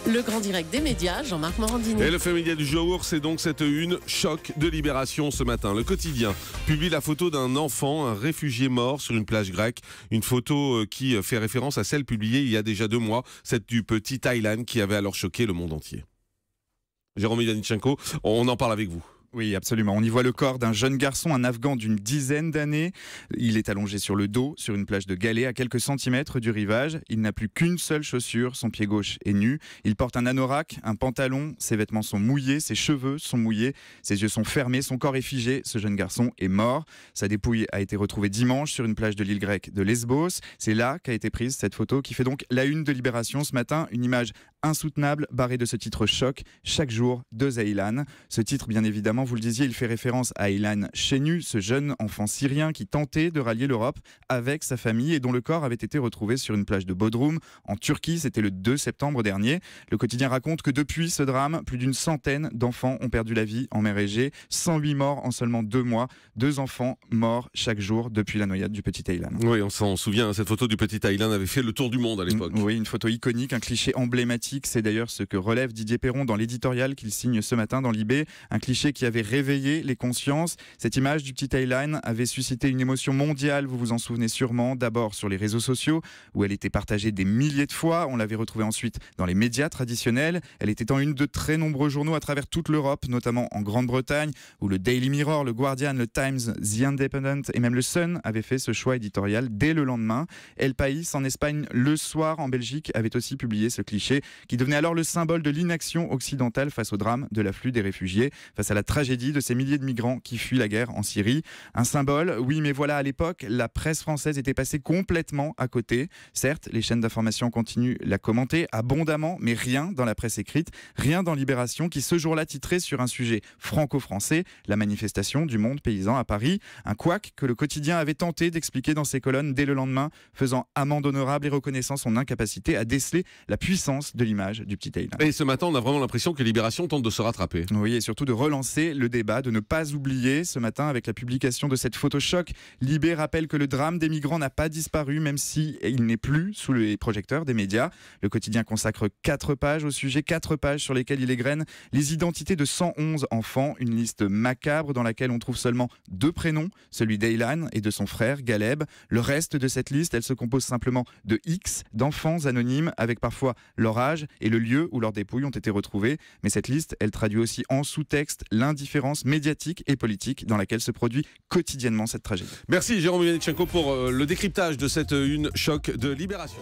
Le grand direct des médias, Jean-Marc Morandini. Et le fait média du jour, c'est donc cette une choc de Libération ce matin. Le quotidien publie la photo d'un enfant, un réfugié mort sur une plage grecque. Une photo qui fait référence à celle publiée il y a déjà 2 mois, celle du petit Taylan qui avait alors choqué le monde entier. Jérôme Yanichenko, on en parle avec vous. Oui, absolument. On y voit le corps d'un jeune garçon, un Afghan d'une dizaine d'années. Il est allongé sur le dos, sur une plage de galets, à quelques centimètres du rivage. Il n'a plus qu'une seule chaussure, son pied gauche est nu. Il porte un anorak, un pantalon, ses vêtements sont mouillés, ses cheveux sont mouillés, ses yeux sont fermés, son corps est figé. Ce jeune garçon est mort. Sa dépouille a été retrouvée dimanche sur une plage de l'île grecque de Lesbos. C'est là qu'a été prise cette photo qui fait donc la une de Libération ce matin. Une image insoutenable, barrée de ce titre choc, chaque jour de Aylan. Ce titre, bien évidemment, vous le disiez, il fait référence à Aylan Chennu, ce jeune enfant syrien qui tentait de rallier l'Europe avec sa famille et dont le corps avait été retrouvé sur une plage de Bodrum en Turquie. C'était le 2 septembre dernier. Le quotidien raconte que depuis ce drame, plus d'une centaine d'enfants ont perdu la vie en mer Égée. 108 morts en seulement 2 mois. 2 enfants morts chaque jour depuis la noyade du petit Aylan. Oui, on s'en souvient, cette photo du petit Aylan avait fait le tour du monde à l'époque. Oui, une photo iconique, un cliché emblématique. C'est d'ailleurs ce que relève Didier Perron dans l'éditorial qu'il signe ce matin dans Libé. Un cliché qui avait réveillé les consciences. Cette image du petit Aylan avait suscité une émotion mondiale, vous vous en souvenez sûrement, d'abord sur les réseaux sociaux où elle était partagée des milliers de fois. On l'avait retrouvée ensuite dans les médias traditionnels. Elle était en une de très nombreux journaux à travers toute l'Europe, notamment en Grande-Bretagne où le Daily Mirror, le Guardian, le Times, The Independent et même le Sun avaient fait ce choix éditorial dès le lendemain. El País en Espagne, Le Soir en Belgique avait aussi publié ce cliché qui devenait alors le symbole de l'inaction occidentale face au drame de l'afflux des réfugiés, face à la tragédie de ces milliers de migrants qui fuient la guerre en Syrie. Un symbole, oui, mais voilà, à l'époque, la presse française était passée complètement à côté. Certes, les chaînes d'information continuent la commenter abondamment, mais rien dans la presse écrite, rien dans Libération, qui ce jour-là titrait sur un sujet franco-français, la manifestation du monde paysan à Paris. Un couac que le quotidien avait tenté d'expliquer dans ses colonnes dès le lendemain, faisant amende honorable et reconnaissant son incapacité à déceler la puissance de l'image du petit Aylan. Et ce matin, on a vraiment l'impression que Libération tente de se rattraper. Oui, et surtout de relancer le débat, de ne pas oublier. Ce matin, avec la publication de cette photo choc, Libé rappelle que le drame des migrants n'a pas disparu, même si il n'est plus sous les projecteurs des médias. Le quotidien consacre 4 pages au sujet, 4 pages sur lesquelles il égrène les identités de 111 enfants, une liste macabre dans laquelle on trouve seulement 2 prénoms, celui d'Aylan et de son frère Galeb. Le reste de cette liste, elle se compose simplement de X, d'enfants anonymes, avec parfois leur âge et le lieu où leurs dépouilles ont été retrouvées. Mais cette liste, elle traduit aussi en sous-texte l'indifférence médiatique et politique dans laquelle se produit quotidiennement cette tragédie. Merci Jérôme Yanichenko pour le décryptage de cette une choc de Libération.